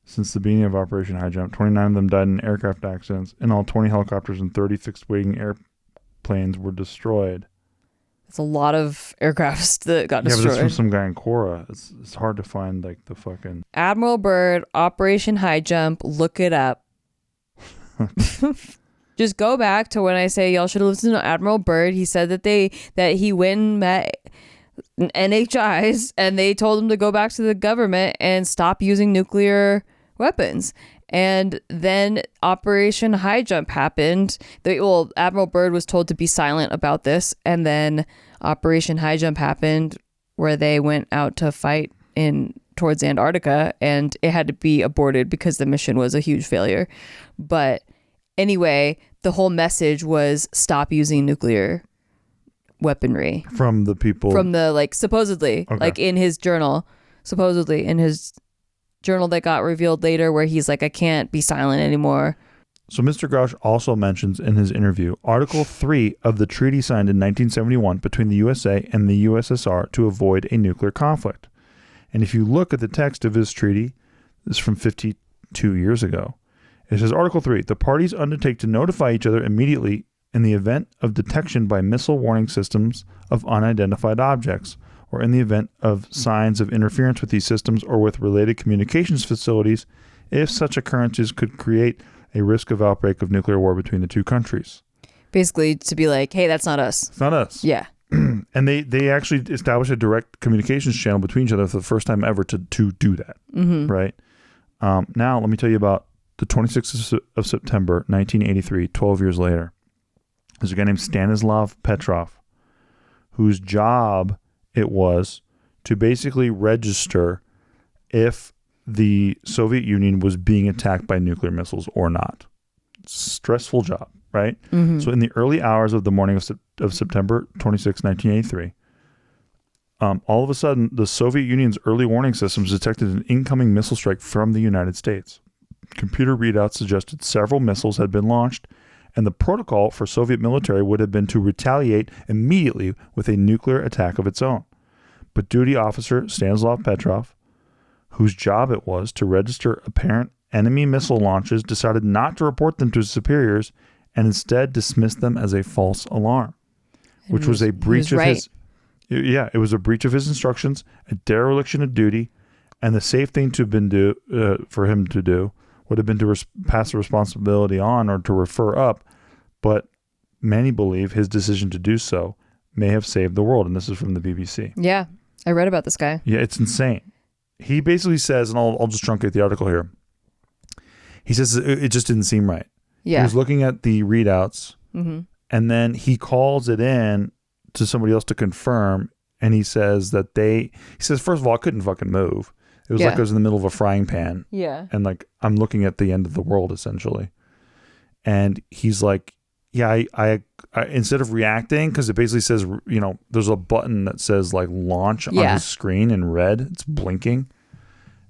since the beginning of Operation High Jump. 29 of them died in aircraft accidents. In all, 20 helicopters and 30 fixed-wing airplanes were destroyed. It's a lot of aircrafts that got destroyed. Yeah, but this from some guy in Cora. It's hard to find like the fucking... Admiral Byrd, Operation High Jump, look it up. Just go back to when I say y'all should have listened to Admiral Byrd. He said that he went and met NHIs and they told him to go back to the government and stop using nuclear weapons. And then Operation High Jump happened. Admiral Byrd was told to be silent about this, and then Operation High Jump happened, where they went out to fight towards Antarctica, and it had to be aborted because the mission was a huge failure. But anyway, the whole message was stop using nuclear weaponry. From the people. From the, supposedly, in his journal, that got revealed later, where he's like, I can't be silent anymore. So Mr. Grousch also mentions in his interview Article 3 of the treaty signed in 1971 between the USA and the USSR to avoid a nuclear conflict. And if you look at the text of his treaty, this is from 52 years ago. It says, Article 3, the parties undertake to notify each other immediately in the event of detection by missile warning systems of unidentified objects, or in the event of signs of interference with these systems or with related communications facilities, if such occurrences could create a risk of outbreak of nuclear war between the two countries. Basically, to be like, hey, that's not us. It's not us. Yeah. And they actually established a direct communications channel between each other for the first time ever to do that. Mm-hmm. Right? Now, let me tell you about the 26th of September, 1983, 12 years later. There's a guy named Stanislav Petrov, whose job it was to basically register if the Soviet Union was being attacked by nuclear missiles or not. Stressful job, right? Mm-hmm. So in the early hours of the morning of September 26, 1983, all of a sudden, the Soviet Union's early warning systems detected an incoming missile strike from the United States. Computer readouts suggested several missiles had been launched, and the protocol for Soviet military would have been to retaliate immediately with a nuclear attack of its own. But duty officer Stanislav Petrov, whose job it was to register apparent enemy missile launches, decided not to report them to his superiors and instead dismissed them as a false alarm, which was a breach of his... Yeah, it was a breach of his instructions, a dereliction of duty, and the safe thing to have been for him to do would have been to pass the responsibility on or to refer up, but many believe his decision to do so may have saved the world, and this is from the BBC. Yeah, I read about this guy. Yeah, it's insane. He basically says, and I'll just truncate the article here. He says it just didn't seem right. Yeah. He was looking at the readouts, and then he calls it in to somebody else to confirm, and he says that he says, first of all, I couldn't fucking move. It was like I was in the middle of a frying pan. Yeah. And like, I'm looking at the end of the world, essentially. And he's like, yeah, I instead of reacting, because it basically says, you know, there's a button that says like launch on his screen in red. It's blinking.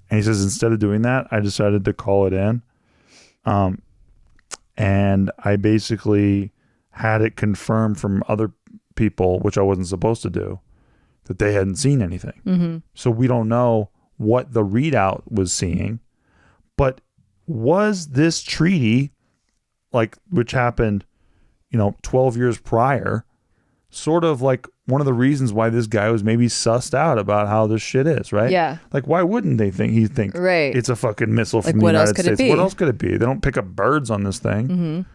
And he says, instead of doing that, I decided to call it in. And I basically had it confirmed from other people, which I wasn't supposed to do, that they hadn't seen anything. So we don't know what the readout was seeing, but was this treaty, like, which happened, you know, 12 years prior, sort of like one of the reasons why this guy was maybe sussed out about how this shit is, right? Yeah. Like, why wouldn't they think right. it's a fucking missile from the United States? What else could it be? They don't pick up birds on this thing.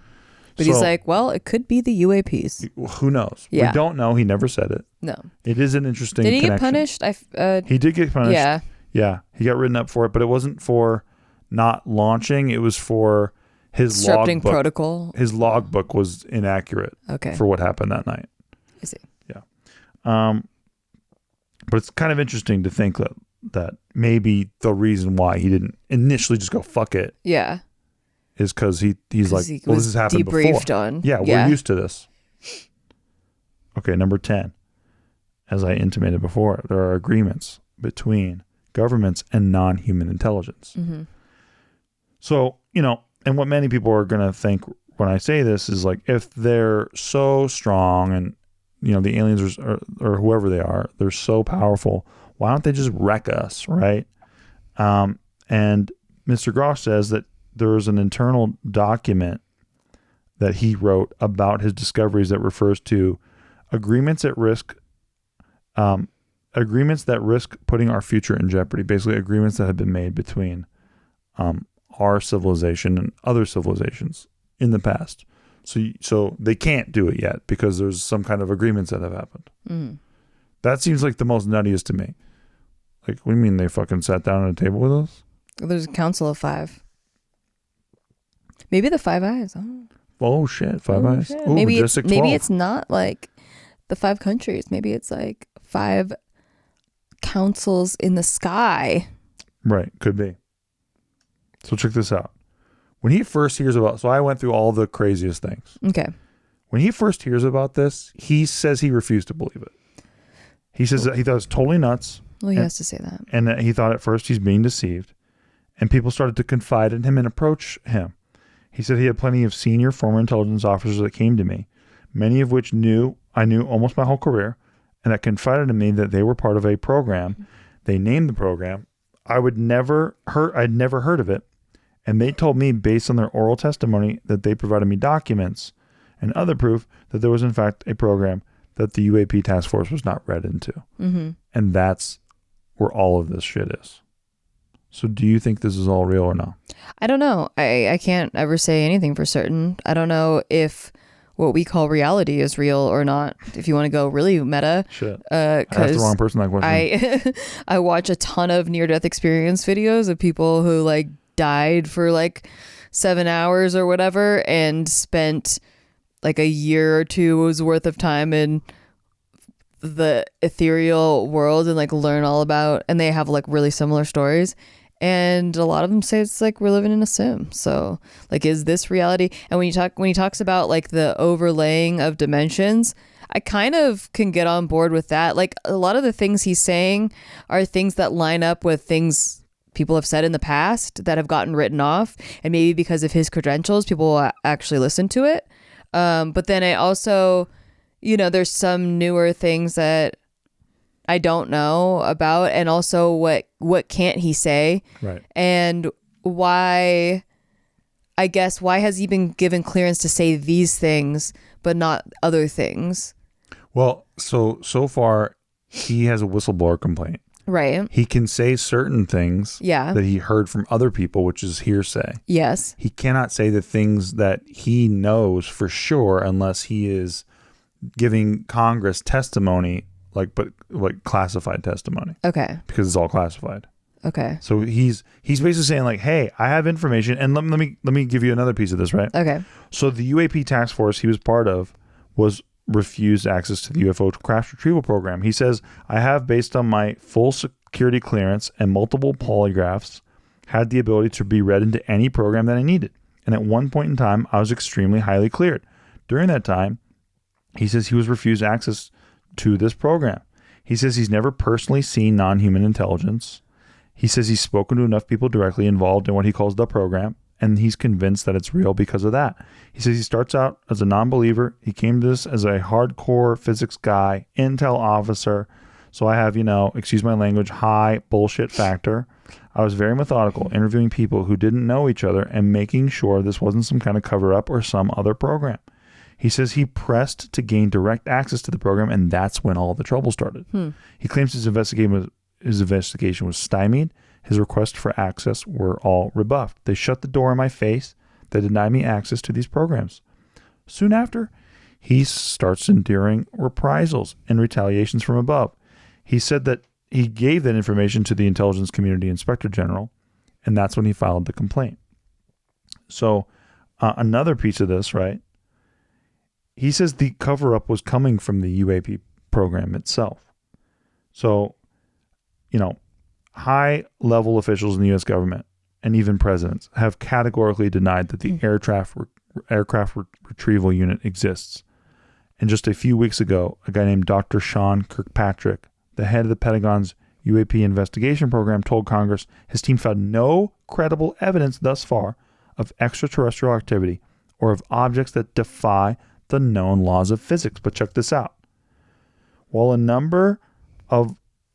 But he's like, well, it could be the UAPs. Who knows? Yeah. We don't know. He never said it. No. It is an interesting Did he connection. get punished? He did get punished. Yeah. Yeah. He got written up for it, but it wasn't for not launching. It was for his disrupting logbook. protocol. His logbook was inaccurate for what happened that night. I see. Yeah. But it's kind of interesting to think that maybe the reason why he didn't initially just go fuck it. Yeah. Is because he's like, well, this has happened before. On. Yeah, we're used to this. Okay, number 10. As I intimated before, there are agreements between governments and non-human intelligence. So, you know, and what many people are going to think when I say this is like, if they're so strong and, you know, the aliens or whoever they are, they're so powerful, why don't they just wreck us, right? And Mr. Grousch says that there is an internal document that he wrote about his discoveries that refers to agreements that risk putting our future in jeopardy. Basically, agreements that have been made between our civilization and other civilizations in the past. So they can't do it yet because there's some kind of agreements that have happened. That seems like the most nuttiest to me. Like, what do you mean they fucking sat down at a table with us? There's a council of 5. Maybe the 5 eyes. Oh shit, 5 eyes. Shit. Ooh, maybe it's not like the 5 countries. Maybe it's like 5 councils in the sky. Right, could be. So check this out. When he first hears about, so I went through all the craziest things. Okay. When he first hears about this, he says he refused to believe it. He says that he thought it was totally nuts. Well, he has to say that. And that he thought at first he's being deceived. And people started to confide in him and approach him. He said he had plenty of senior former intelligence officers that came to me, many of which I knew almost my whole career, and that confided in me that they were part of a program. They named the program. I'd never heard of it. And they told me, based on their oral testimony, that they provided me documents and other proof that there was, in fact, a program that the UAP task force was not read into. And that's where all of this shit is. So do you think this is all real or not? I don't know. I can't ever say anything for certain. I don't know if what we call reality is real or not. If you want to go really meta. Shit. I asked the wrong person that question. I watch a ton of near-death experience videos of people who like died for like 7 hours or whatever and spent like a year or two's worth of time in the ethereal world and like learn all about, and they have like really similar stories. And a lot of them say it's like we're living in a sim. So like, is this reality? And when he talks about like the overlaying of dimensions, I kind of can get on board with that. Like a lot of the things he's saying are things that line up with things people have said in the past that have gotten written off. And maybe because of his credentials, people will actually listen to it. But then I also, you know, there's some newer things that I don't know about, and also what can't he say, right? And why has he been given clearance to say these things but not other things? Well, so far he has a whistleblower complaint. Right. He can say certain things that he heard from other people, which is hearsay. Yes. He cannot say the things that he knows for sure unless he is giving Congress testimony, like classified testimony. Okay. Because it's all classified. Okay. So he's basically saying like, hey, I have information, and let me give you another piece of this, right? Okay. So the UAP task force he was part of was refused access to the UFO crash retrieval program. He says, I have, based on my full security clearance and multiple polygraphs, had the ability to be read into any program that I needed. And at one point in time, I was extremely highly cleared. During that time, he says he was refused access to this program. He says he's never personally seen non-human intelligence. He says he's spoken to enough people directly involved in what he calls the program, and he's convinced that it's real because of that. He says he starts out as a non-believer. He came to this as a hardcore physics guy, intel officer. So I have, excuse my language, high bullshit factor. I was very methodical, interviewing people who didn't know each other and making sure this wasn't some kind of cover-up or some other program. He says he pressed to gain direct access to the program, and that's when all the trouble started. He claims his investigation was stymied. His requests for access were all rebuffed. They shut the door in my face. They denied me access to these programs. Soon after, he starts enduring reprisals and retaliations from above. He said that he gave that information to the Intelligence Community Inspector General, and that's when he filed the complaint. So another piece of this, right? He says the cover-up was coming from the UAP program itself. So, high-level officials in the U.S. government and even presidents have categorically denied that the aircraft retrieval unit exists. And just a few weeks ago, a guy named Dr. Sean Kirkpatrick, the head of the Pentagon's UAP investigation program, told Congress his team found no credible evidence thus far of extraterrestrial activity or of objects that defy the known laws of physics. But check this out. While a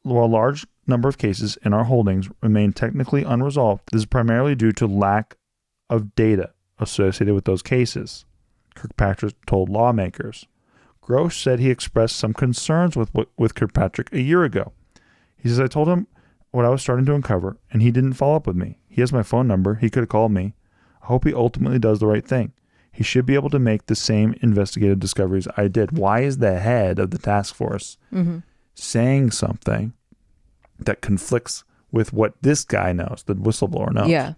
large number of cases in our holdings remain technically unresolved, this is primarily due to lack of data associated with those cases, Kirkpatrick told lawmakers. Grousch said he expressed some concerns with Kirkpatrick a year ago. He says, I told him what I was starting to uncover, and he didn't follow up with me. He has my phone number. He could have called me. I hope he ultimately does the right thing. He should be able to make the same investigative discoveries I did. Why is the head of the task force saying something that conflicts with what this guy knows, the whistleblower knows? Yeah.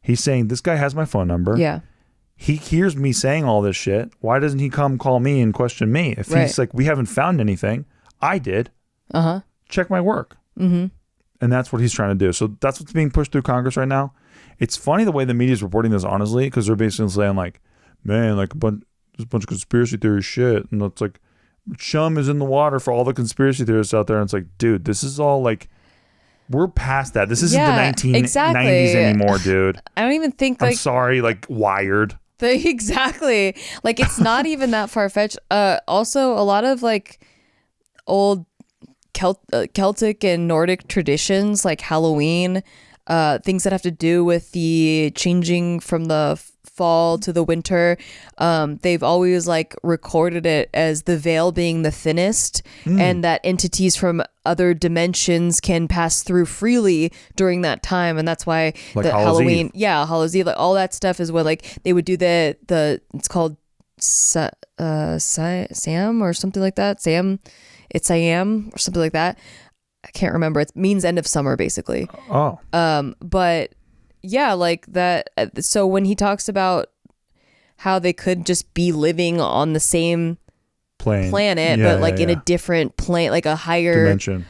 He's saying, this guy has my phone number. Yeah. He hears me saying all this shit. Why doesn't he come call me and question me? If he's like, we haven't found anything, I did. Check my work. And that's what he's trying to do. So that's what's being pushed through Congress right now. It's funny the way the media is reporting this honestly, because they're basically saying like, man, like there's a bunch of conspiracy theory shit. And it's like, chum is in the water for all the conspiracy theorists out there. And it's like, dude, this is all like, we're past that. This isn't the 1990s anymore, dude. I don't even think I'm sorry, like Wired. Exactly. Like it's not even that far-fetched. Also, a lot of like old Celtic and Nordic traditions, like Halloween, things that have to do with the changing from the fall to the winter. They've always like recorded it as the veil being the thinnest and that entities from other dimensions can pass through freely during that time. And that's why like the Halloween, Eve. Hallows Eve, like all that stuff is what like they would do the it's called Sam or something like that. It's Siam or something like that. I can't remember. It means end of summer basically. But yeah, like that. So when he talks about how they could just be living on the same planet, but like in a different plane, like a higher dimension,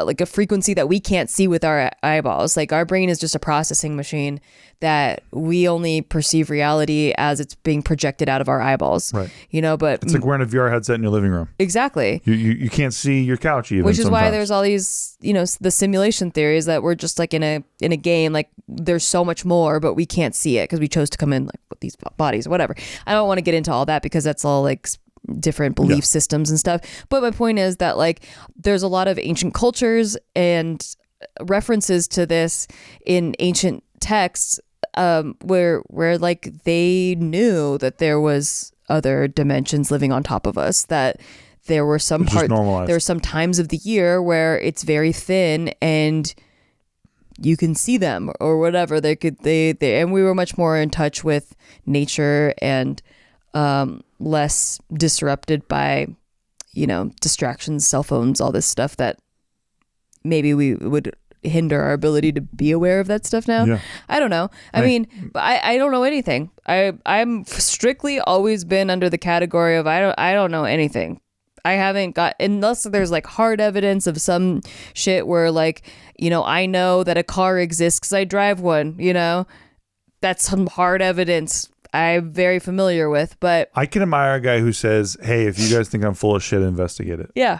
like a frequency that we can't see with our eyeballs. Like our brain is just a processing machine that we only perceive reality as it's being projected out of our eyeballs. Right. But it's like wearing a VR headset in your living room. Exactly. You can't see your couch even. Which is why there's all these, the simulation theories that we're just like in a game. Like there's so much more, but we can't see it because we chose to come in like with these bodies or whatever. I don't want to get into all that because that's all like different belief systems and stuff. But my point is that like there's a lot of ancient cultures and references to this in ancient texts where like they knew that there was other dimensions living on top of us, that there were some times of the year where it's very thin and you can see them or whatever. They and we were much more in touch with nature and less disrupted by, distractions, cell phones, all this stuff that maybe we would hinder our ability to be aware of that stuff now. Yeah. I don't know. I mean, but I don't know anything. I'm strictly always been under the category of I don't know anything. I haven't got, unless there's like hard evidence of some shit where like, I know that a car exists because I drive one, that's some hard evidence I'm very familiar with. But I can admire a guy who says, hey, if you guys think I'm full of shit, investigate it. Yeah.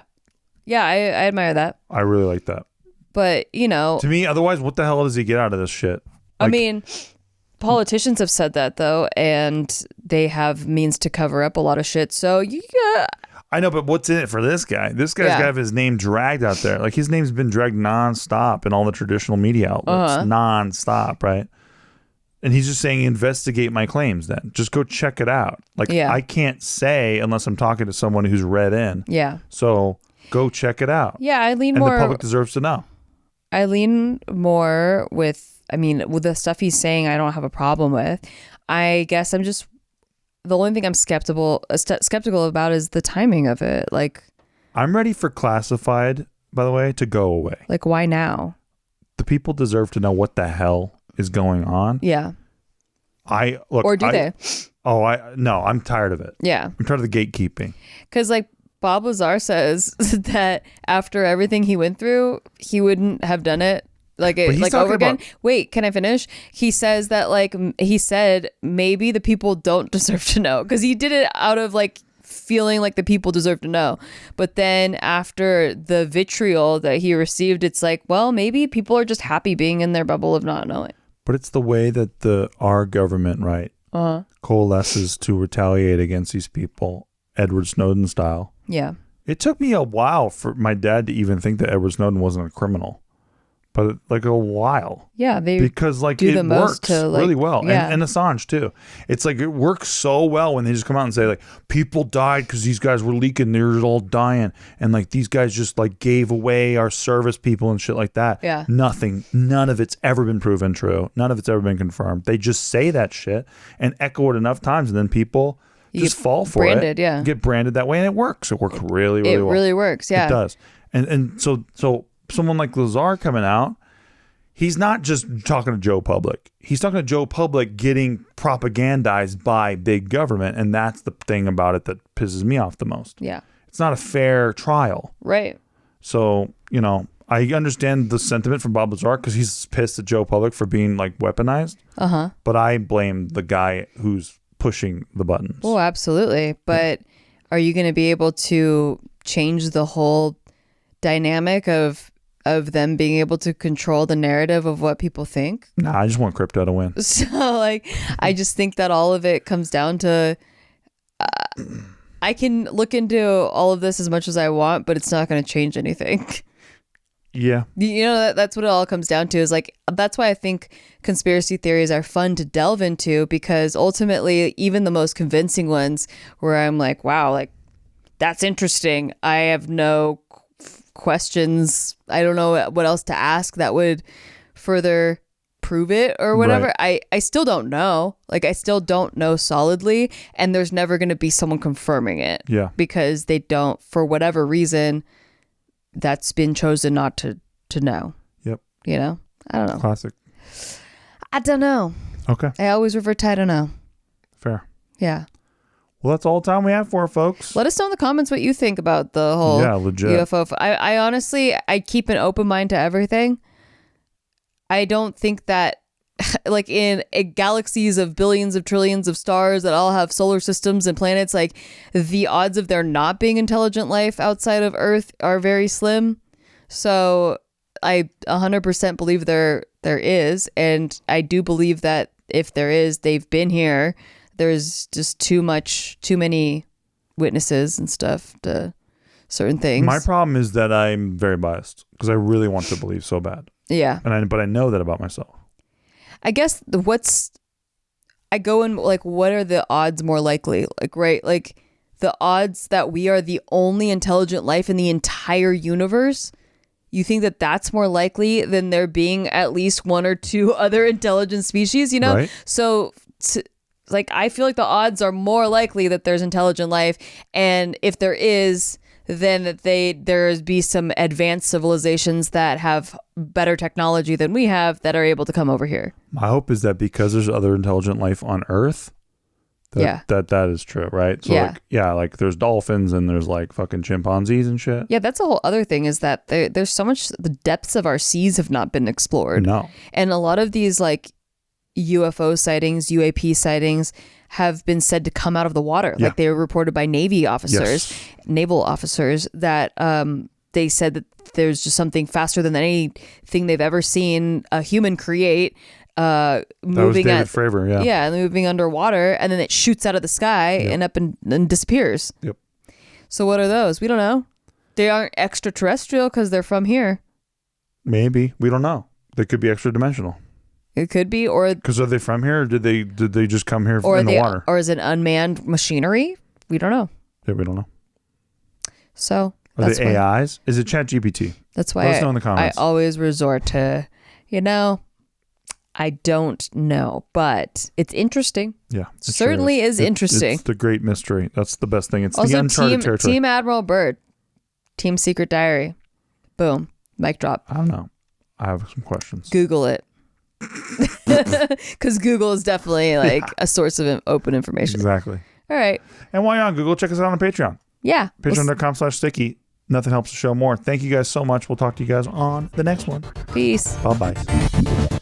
Yeah, I admire that. I really like that. But, to me, otherwise, what the hell does he get out of this shit? I mean, politicians have said that, though, and they have means to cover up a lot of shit. So, I know, but what's in it for this guy? This guy's got to have his name dragged out there. Like, his name's been dragged nonstop in all the traditional media outlets. Nonstop, right? And he's just saying, investigate my claims then. Just go check it out. Like, I can't say unless I'm talking to someone who's read in. Yeah. So, go check it out. Yeah, I lean and more... And the public deserves to know. I lean more with the stuff he's saying I don't have a problem with. I guess I'm just... The only thing I'm skeptical about is the timing of it. Like, I'm ready for classified, by the way, to go away. Like, why now? The people deserve to know what the hell is going on. Yeah. Or do they? No, I'm tired of it. Yeah. I'm tired of the gatekeeping. Because like Bob Lazar says that after everything he went through, he wouldn't have done it over again. Wait, can I finish? He says that he said maybe the people don't deserve to know because he did it out of feeling like the people deserve to know. But then after the vitriol that he received, it's like, well, maybe people are just happy being in their bubble of not knowing. But it's the way that our government, right, coalesces to retaliate against these people, Edward Snowden style. Yeah. It took me a while for my dad to even think that Edward Snowden wasn't a criminal. But a while. Yeah. Because it works really well. Yeah. And Assange too. It's it works so well when they just come out and say people died because these guys were leaking. They're all dying. And these guys just gave away our service people and shit like that. Yeah. None of it's ever been proven true. None of it's ever been confirmed. They just say that shit and echo it enough times and then people just fall for branded, it. Yeah. Get branded that way and it works. It works really, really well. It really works. Yeah. It does. And so someone like Lazar coming out, he's not just talking to Joe Public. He's talking to Joe Public getting propagandized by big government. And that's the thing about it that pisses me off the most. Yeah. It's not a fair trial. Right. So, I understand the sentiment from Bob Lazar because he's pissed at Joe Public for being weaponized. Uh-huh. But I blame the guy who's pushing the buttons. Oh, absolutely. But are you going to be able to change the whole dynamic of them being able to control the narrative of what people think? Nah, I just want crypto to win. So I just think that all of it comes down to I can look into all of this as much as I want, but it's not going to change anything. Yeah. That's what it all comes down to is that's why I think conspiracy theories are fun to delve into, because ultimately even the most convincing ones where I'm like, wow, that's interesting. I have no questions. I don't know what else to ask that would further prove it or whatever. Right. I still don't know. I still don't know solidly, and there's never going to be someone confirming it. Yeah. Because they don't, for whatever reason, that's been chosen not to know. Yep. I don't know. Classic. I don't know. Okay. I always revert to I don't know. Fair. Yeah. Well, that's all the time we have for, folks. Let us know in the comments what you think about the whole legit. UFO. I honestly, I keep an open mind to everything. I don't think that in galaxies of billions of trillions of stars that all have solar systems and planets, the odds of there not being intelligent life outside of Earth are very slim. So I 100% believe there is. And I do believe that if there is, they've been here. There's just too many witnesses and stuff to certain things. My problem is that I'm very biased because I really want to believe so bad. Yeah. But I know that about myself. I guess I go in what are the odds more likely? the odds that we are the only intelligent life in the entire universe, you think that that's more likely than there being at least one or two other intelligent species, you know? Right. So like, I feel like the odds are more likely that there's intelligent life. And if there is, then that there's be some advanced civilizations that have better technology than we have that are able to come over here. My hope is that because there's other intelligent life on Earth, that is true, right? So like there's dolphins and there's like fucking chimpanzees and shit. Yeah, that's a whole other thing, is that there's so much, the depths of our seas have not been explored. No. And a lot of these like UFO sightings, UAP sightings have been said to come out of the water. Yeah. Like they were reported by naval officers that they said that there's just something faster than anything they've ever seen a human create. Moving that was David Fravor, and moving underwater, and then it shoots out of the sky and up and disappears. Yep. So what are those? We don't know. They aren't extraterrestrial because they're from here. Maybe, we don't know. They could be extra dimensional. It could be, or because are they from here, or did they just come here in the water, or is it unmanned machinery? We don't know. Yeah, we don't know. So are they AIs? Is it ChatGPT? That's why Let us know in the comments. I always resort to, I don't know, but it's interesting. Yeah, certainly is interesting. It's the great mystery. That's the best thing. It's also the uncharted territory. Team Admiral Byrd, Team Secret Diary. Boom, mic drop. I don't know. I have some questions. Google it. Because Google is definitely like a source of open information. Exactly. All right. And while you're on Google, check us out on Patreon. Yeah. Patreon.com/sticky. Nothing helps the show more. Thank you guys so much. We'll talk to you guys on the next one. Peace. Bye-bye.